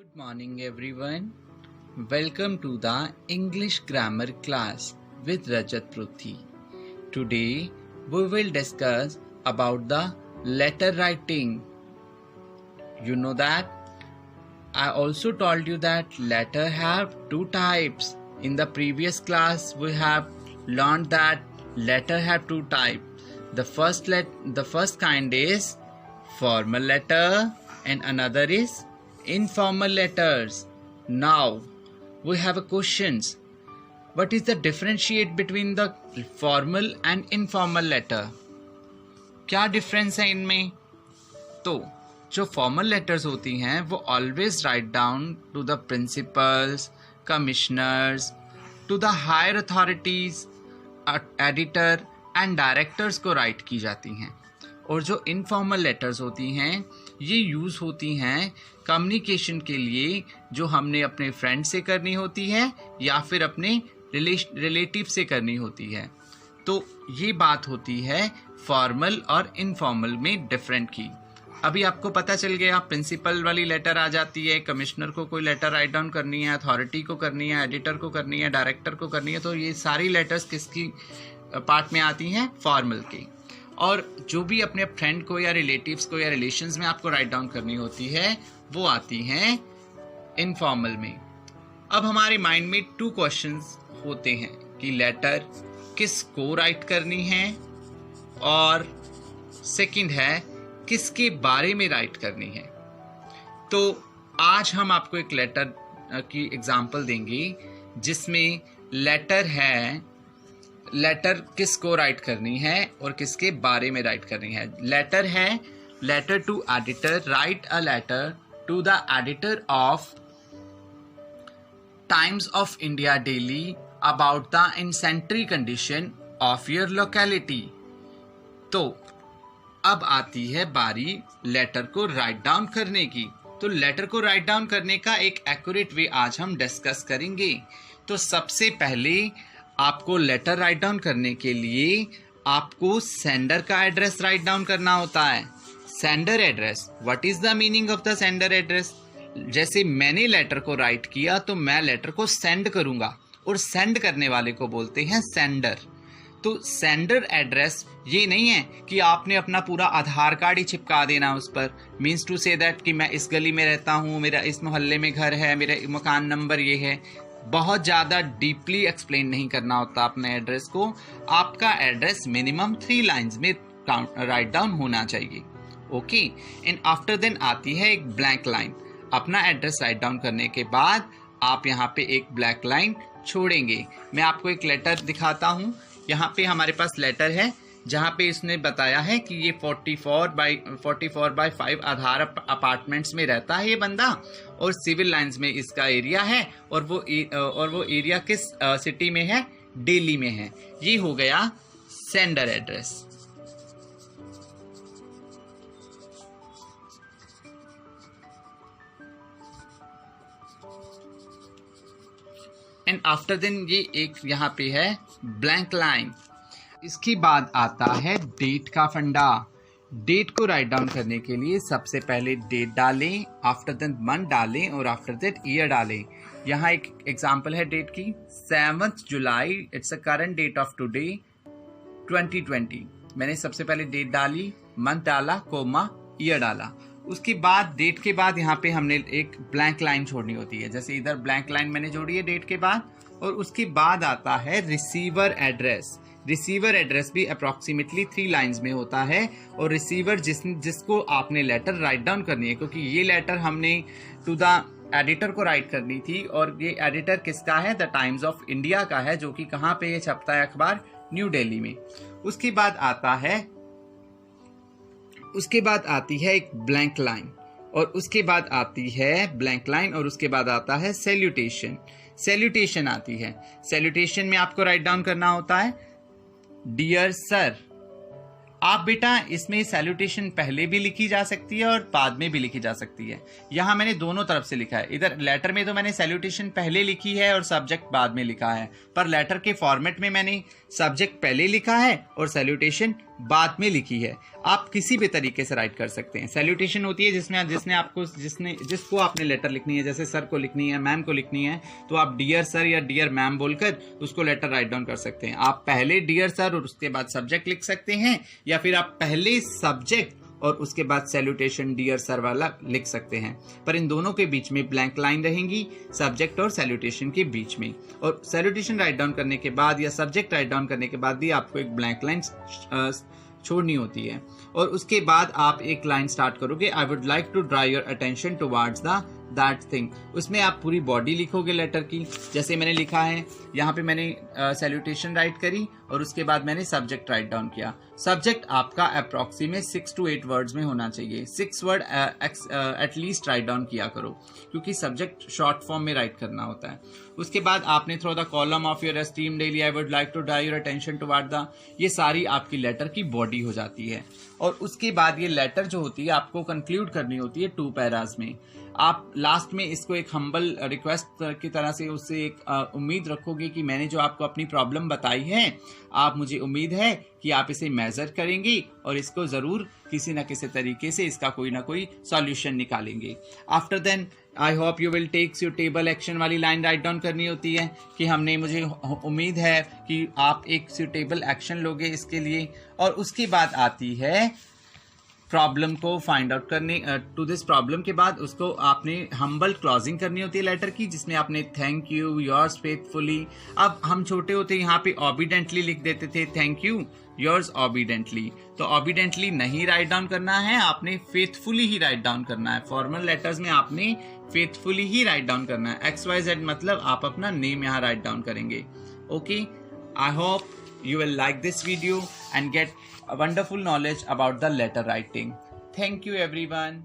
Good morning everyone. Welcome to the English grammar class with Rajat Pruthi. Today we will discuss about the letter writing. You know that I also told you that letter have two types. In the previous class we have learned that letter have two types. The first kind is formal letter and another is informal letters. Now we have a questions. What is the differentiate between the formal and informal letter? क्या difference है इनमें? तो जो formal letters होती हैं वो always write down to the principals, commissioners, to the higher authorities, editor and directors को write की जाती हैं. और जो इनफॉर्मल लेटर्स होती हैं ये यूज़ होती हैं कम्युनिकेशन के लिए, जो हमने अपने फ्रेंड से करनी होती है या फिर अपने रिलेटिव से करनी होती है. तो ये बात होती है फॉर्मल और इनफॉर्मल में डिफरेंट की. अभी आपको पता चल गया, प्रिंसिपल वाली लेटर आ जाती है, कमिश्नर को कोई लेटर राइट डाउन करनी है, अथॉरिटी को करनी है, एडिटर को करनी है, डायरेक्टर को करनी है. तो ये सारी लेटर्स किसकी पार्ट में आती हैं? फॉर्मल की. और जो भी अपने फ्रेंड को या रिलेटिव्स को या रिलेशंस में आपको राइट डाउन करनी होती है वो आती हैं इनफॉर्मल में. अब हमारे माइंड में टू क्वेश्चंस होते हैं कि लेटर किसको राइट करनी है और सेकंड है किसके बारे में राइट करनी है. तो आज हम आपको एक लेटर की एग्जांपल देंगे जिसमें लेटर किसको राइट करनी है और किसके बारे में राइट करनी है. लेटर है letter to editor. Write a letter to the editor of Times of India daily about the insanitary condition of your locality. तो अब आती है बारी लेटर को राइट डाउन करने की. तो लेटर को राइट डाउन करने का एक एक्यूरेट वे आज हम डिस्कस करेंगे. तो सबसे पहले आपको लेटर राइट डाउन करने के लिए आपको सेंडर का एड्रेस राइट डाउन करना होता है. Sender address. What is the meaning of the sender address? जैसे मैंने लेटर को राइट किया तो मैं लेटर को सेंड करूंगा और सेंड करने वाले को बोलते हैं सेंडर. तो सेंडर एड्रेस ये नहीं है कि आपने अपना पूरा आधार कार्ड ही चिपका देना उस पर. मीन्स टू से दैट कि मैं इस गली में रहता हूँ, मेरा इस मोहल्ले में घर है, मेरा मकान नंबर ये है. बहुत ज़्यादा डीपली एक्सप्लेन नहीं करना होता अपने एड्रेस को. आपका एड्रेस मिनिमम 3 लाइन्स में राइट डाउन होना चाहिए. ओके. एंड आफ्टर देन आती है एक ब्लैंक लाइन. अपना एड्रेस राइट डाउन करने के बाद आप यहाँ पे एक ब्लैक लाइन छोड़ेंगे. मैं आपको एक लेटर दिखाता हूँ. यहाँ पे हमारे पास लेटर है जहाँ पे इसने बताया है कि ये 44/5 आधार अपार्टमेंट्स में रहता है ये बंदा, और सिविल लाइंस में इसका एरिया है, और वो एरिया किस सिटी में है? दिल्ली में है. ये हो गया sender address. And after then ये एक यहाँ पे है ब्लैंक लाइन. इसके बाद आता है डेट का फंडा. डेट को राइट डाउन करने के लिए सबसे पहले डेट डालें, आफ्टर दैट मंथ डालें और आफ्टर दैट ईयर डालें. यहाँ एक एग्जांपल है डेट की, 7 जुलाई. It's a current date of today 2020. मैंने सबसे पहले डेट डाली, मंथ डाला, कोमा, ईयर डाला. उसके बाद डेट के बाद यहाँ पे हमने एक ब्लैंक लाइन छोड़नी होती है. जैसे इधर ब्लैंक लाइन मैंने जोड़ी है डेट के बाद. और उसके बाद आता है रिसीवर एड्रेस. रिसीवर एड्रेस भी अप्रॉक्सीमेटली 3 लाइंस में होता है. और रिसीवर जिसको आपने लेटर राइट डाउन करनी है, क्योंकि ये लेटर हमने टू द एडिटर को राइट करनी थी, और ये एडिटर किसका है? द टाइम्स ऑफ इंडिया का है, जो कि कहाँ पे ये छपता है? अखबार न्यू दिल्ली में. उसके बाद आती है एक ब्लैंक लाइन, और उसके बाद आती है ब्लैंक लाइन, और उसके बाद आता है सैल्यूटेशन. सैल्यूटेशन आती है. सैल्यूटेशन में आपको राइट डाउन करना होता है डियर सर. आप बेटा इसमें सैल्यूटेशन पहले भी लिखी जा सकती है और बाद में भी लिखी जा सकती है. यहाँ मैंने दोनों तरफ से लिखा है. इधर लेटर में तो मैंने सैल्यूटेशन पहले लिखी है और सब्जेक्ट बाद में लिखा है, पर लेटर के फॉर्मेट में मैंने सब्जेक्ट पहले लिखा है और सैल्यूटेशन बाद में लिखी है। आप किसी भी तरीके से राइट कर सकते हैं। सैल्यूटेशन होती है जिसको आपने लेटर लिखनी है, जैसे सर को लिखनी है, मैम को लिखनी है, तो आप डियर सर या डियर मैम बोलकर उसको लेटर राइट डाउन कर सकते हैं। आप पहले डियर सर और उसके बाद सब्जेक्ट लिख सकते हैं, या फिर आप पहले सब्जेक्ट और उसके बाद सैल्यूटेशन डियर सर वाला लिख सकते हैं। पर इन दोनों के बीच में ब्लैंक लाइन रहेंगी, सब्जेक्ट और सैल्यूटेशन के बीच में। और सैल्यूटेशन राइट डाउन करने के बाद या सब्जेक्ट राइट डाउन करने के बाद भी आपको एक ब्लैंक लाइन छोड़नी होती है। और उसके बाद आप एक लाइन स्टार्ट करोगे, I would like to draw your attention towards the that thing. उसमें आप पूरी बॉडी लिखोगे लेटर की, जैसे मैंने लिखा है यहाँ पे। मैंने सैल्यूटेशन राइट करी और उसके बाद मैंने सब्जेक्ट राइट डाउन किया। सब्जेक्ट आपका अप्रॉक्सीमेट 6 to 8 वर्ड्स में होना चाहिए। 6 वर्ड एटलीस्ट राइट डाउन किया करो, क्योंकि सब्जेक्ट शॉर्ट फॉर्म में राइट करना होता है। उसके बाद आपने through the column of your esteemed daily I would like to draw your attention toward the, ये सारी आपकी लेटर की बॉडी हो जाती है। और उसके बाद ये लेटर जो होती है आपको कंक्लूड करनी होती है 2 पैरास में। आप लास्ट में इसको एक हम्बल रिक्वेस्ट की तरह से उससे एक उम्मीद रखोगे कि मैंने जो आपको अपनी प्रॉब्लम बताई है, आप मुझे उम्मीद है कि आप इसे मेजर करेंगे और इसको ज़रूर किसी न किसी तरीके से इसका कोई ना कोई सॉल्यूशन निकालेंगे। After then I hope you will take suitable action वाली लाइन राइट डाउन करनी होती है कि मुझे उम्मीद है कि आप एक सुटेबल एक्शन लोगे इसके लिए। और उसके बाद आती है प्रॉब्लम को फाइंड आउट करने। टू दिस प्रॉब्लम के बाद उसको आपने हम्बल क्लोजिंग करनी होती है लेटर की, जिसमें आपने थैंक यू, योर्स फेथफुली। अब हम छोटे होते यहाँ पे ऑबिडेंटली लिख देते थे, थैंक यू योर्स ऑबिडेंटली। तो ऑबिडेंटली नहीं राइट डाउन करना है, आपने फेथफुली ही राइट डाउन करना है। फॉर्मल लेटर्स में आपने फेथफुली ही राइट डाउन करना है। XYZ मतलब आप अपना नेम यहाँ राइट डाउन करेंगे। Okay, I hope you will like this video and get a wonderful knowledge about the letter writing. Thank you everyone.